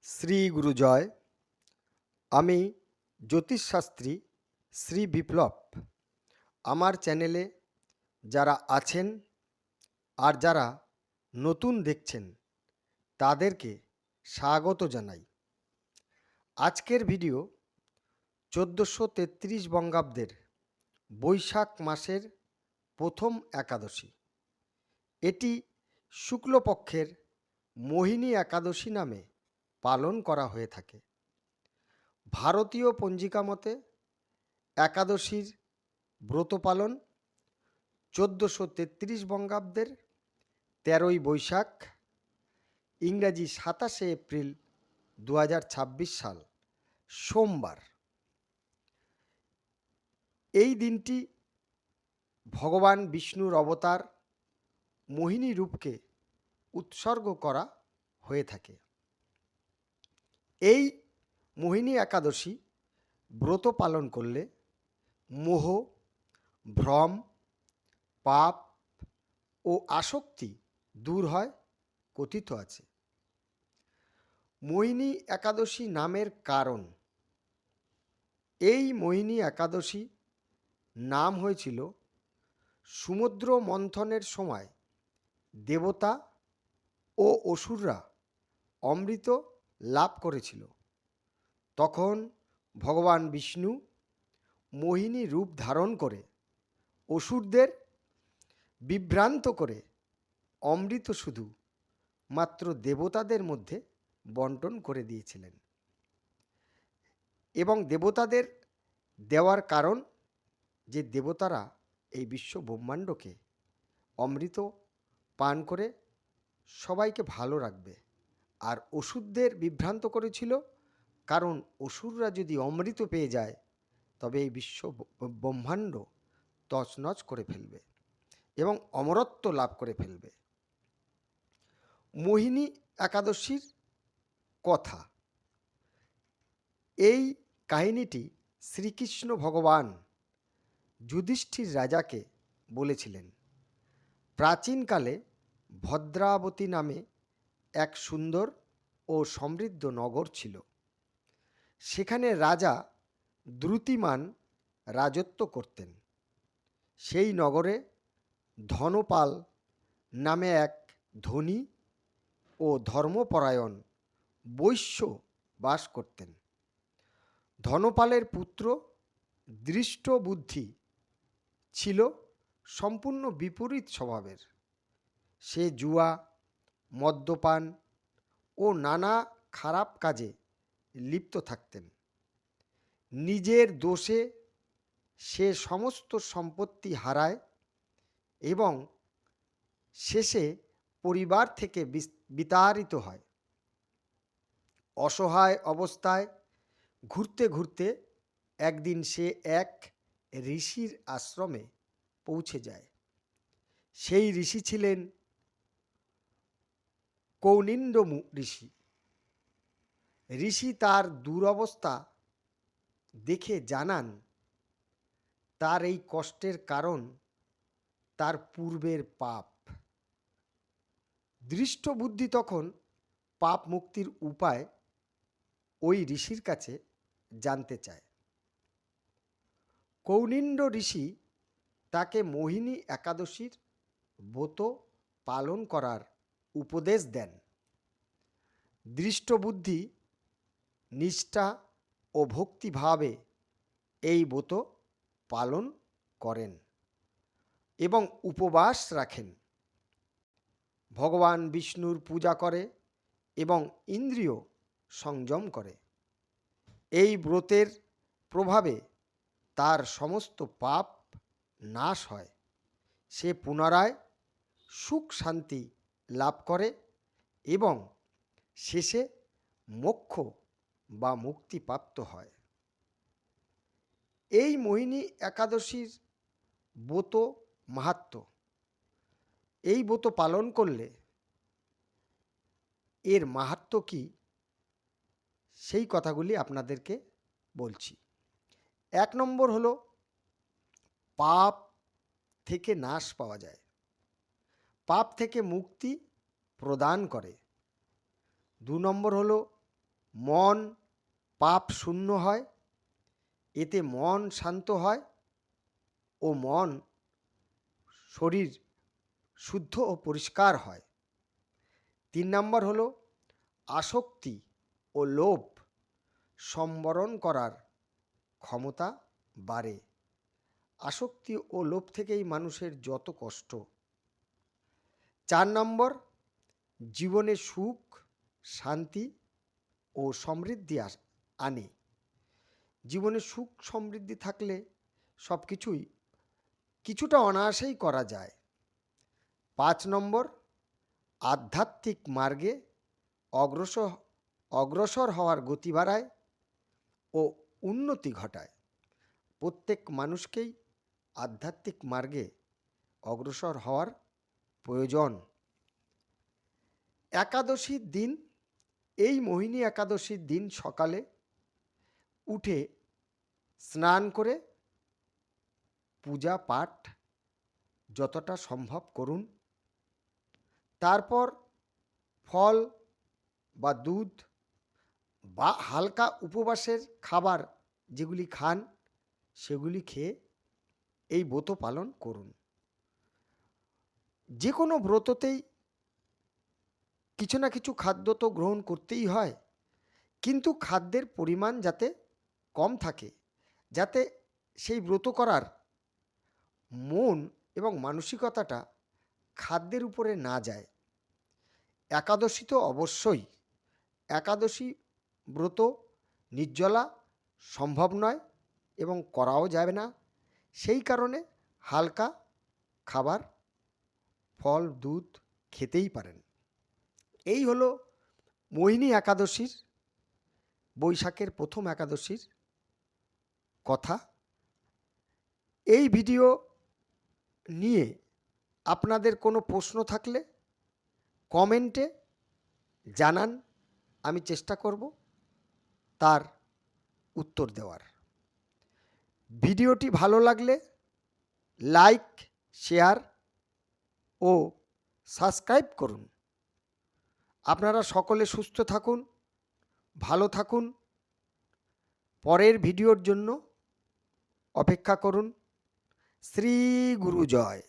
শ্রী গুরুজয়। আমি জ্যোতিষশাস্ত্রী শ্রী বিপ্লব। আমার চ্যানেলে যারা আছেন আর যারা নতুন দেখছেন তাদেরকে স্বাগত জানাই। আজকের ভিডিও 1433 বঙ্গাব্দের বৈশাখ মাসের প্রথম একাদশী। এটি শুক্লপক্ষের মোহিনী একাদশী নামে পালন করা হয়ে থাকে। ভারতীয় পঞ্জিকা মতে একাদশীর ব্রত পালন 1433 বঙ্গাব্দের 13ই বৈশাখ, ইংরাজি 27শে এপ্রিল 2026 সাল সোমবার। এই দিনটি ভগবান বিষ্ণুর অবতার মোহিনী রূপকে উৎসর্গ করা হয়ে থাকে। এই মোহিনী একাদশী ব্রত পালন করলে মোহ, ভ্রম, পাপ ও আসক্তি দূর হয় কথিত আছে। মোহিনী একাদশী নামের কারণ, এই মোহিনী একাদশী নাম হয়েছিল সমুদ্র মন্থনের সময় দেবতা ও অসুররা অমৃত লাভ করেছিল। তখন ভগবান বিষ্ণু মোহিনী রূপ ধারণ করে অসুরদের বিভ্রান্ত করে অমৃত শুধু মাত্র দেবতাদের মধ্যে বন্টন করে দিয়েছিলেন। এবং দেবতাদের দেওয়ার কারণ যে দেবতারা এই বিশ্ব ব্রহ্মাণ্ডকে অমৃত পান করে সবাইকে ভালো রাখবে, আর অসুরদের বিভ্রান্ত করেছিল কারণ অসুররা যদি অমৃত পেয়ে যায় তবে এই বিশ্ব ব্রহ্মাণ্ড তছনছ করে ফেলবে এবং অমরত্ব লাভ করে ফেলবে। মোহিনী একাদশীর কথা, এই কাহিনীটি শ্রীকৃষ্ণ ভগবান যুধিষ্ঠির রাজাকে বলেছিলেন। প্রাচীনকালে ভদ্রাবতী নামে এক সুন্দর ও সমৃদ্ধ নগর ছিল। সেখানে রাজা দ্রুতিমান রাজত্ব করতেন। সেই নগরে ধনপাল নামে এক ধনী ও ধর্মপরায়ণ বৈশ্য বাস করতেন। ধনপালের পুত্র দৃষ্টবুদ্ধি ছিল সম্পূর্ণ বিপরীত স্বভাবের। সে জুয়া, মদ্যপান ও নানা খারাপ কাজে লিপ্ত থাকতেন। নিজের দোষে সে সমস্ত সম্পত্তি হারায় এবং শেষে পরিবার থেকে বিতাড়িত হয়। অসহায় অবস্থায় ঘুরতে ঘুরতে একদিন সে এক ঋষির আশ্রমে পৌঁছে যায়। সেই ঋষি ছিলেন কৌনিন্দ ঋষি। ঋষি তার দুরবস্থা দেখে জানান তার এই কষ্টের কারণ তার পূর্বের পাপ। দৃষ্টবুদ্ধি তখন পাপ মুক্তির উপায় ওই ঋষির কাছে জানতে চায়। কৌনিন্দ ঋষি তাকে মোহিনী একাদশীর ব্রত পালন করার উপদেশ দেন। দৃষ্টবুদ্ধি নিষ্ঠা ও ভক্তিভাবে এই ব্রত পালন করেন এবং উপবাস রাখেন। ভগবান বিষ্ণুর পূজা করে এবং ইন্দ্রিয় সংযম করে। এই ব্রতের প্রভাবে তার সমস্ত পাপ নাশ হয়। সে পুনরায় সুখ শান্তি লাভ করে এবং শেষে মোক্ষ বা মুক্তিপ্রাপ্ত হয়। এই মোহিনী একাদশীর ব্রত মাহাত্ম্য, এই ব্রত পালন করলে এর মাহাত্ম্য কী সেই কথাগুলি আপনাদেরকে বলছি। 1 নম্বর হলো পাপ থেকে নাশ পাওয়া যায়, পাপ থেকে মুক্তি প্রদান করে। 2 নম্বর হলো মন পাপ শূন্য হয়, এতে মন শান্ত হয় ও মন শরীর শুদ্ধ ও পরিষ্কার হয়। 3 নম্বর হলো আসক্তি ও লোভ সম্বরণ করার ক্ষমতা বাড়ে। আসক্তি ও লোভ থেকেই মানুষের যত কষ্ট। 4 নম্বর জীবনে সুখ, শান্তি ও সমৃদ্ধি আনে। জীবনে সুখ সমৃদ্ধি থাকলে সব কিছুই কিছুটা অনায়াসেই করা যায়। 5 নম্বর আধ্যাত্মিক মার্গে অগ্রসর হওয়ার গতি বাড়ায় ও উন্নতি ঘটায়। প্রত্যেক মানুষকেই আধ্যাত্মিক মার্গে অগ্রসর হওয়ার প্রয়োজন। একাদশীর দিন, এই মোহিনী একাদশীর দিন সকালে উঠে স্নান করে পূজা পাঠ যতটা সম্ভব করুন। তারপর ফল বা দুধ বা হালকা উপবাসের খাবার যেগুলি খান সেগুলি খেয়ে এই ব্রত পালন করুন। যে কোনো ব্রততেই কিছু না কিছু খাদ্য তো গ্রহণ করতেই হয়, কিন্তু খাদ্যের পরিমাণ যাতে কম থাকে, যাতে সেই ব্রত করার মন এবং মানসিকতাটা খাদ্যের উপরে না যায়। একাদশী তো অবশ্যই, একাদশী ব্রত নির্জলা সম্ভব নয় এবং করাও যাবে না। সেই কারণে হালকা খাবার, ফল দুধ খেতেই পারেন। এই হলো মোহিনী একাদশীর, বৈশাখের প্রথম একাদশীর কথা। এই ভিডিও নিয়ে আপনাদের কোনো প্রশ্ন থাকলে কমেন্টে জানান, আমি চেষ্টা করব তার উত্তর দেওয়ার। ভিডিওটি ভালো লাগলে লাইক, শেয়ার ও সাবস্ক্রাইব করুন। আপনারা সকলে সুস্থ থাকুন, ভালো থাকুন। পরের ভিডিওর জন্য অপেক্ষা করুন। শ্রী গুরু জয়।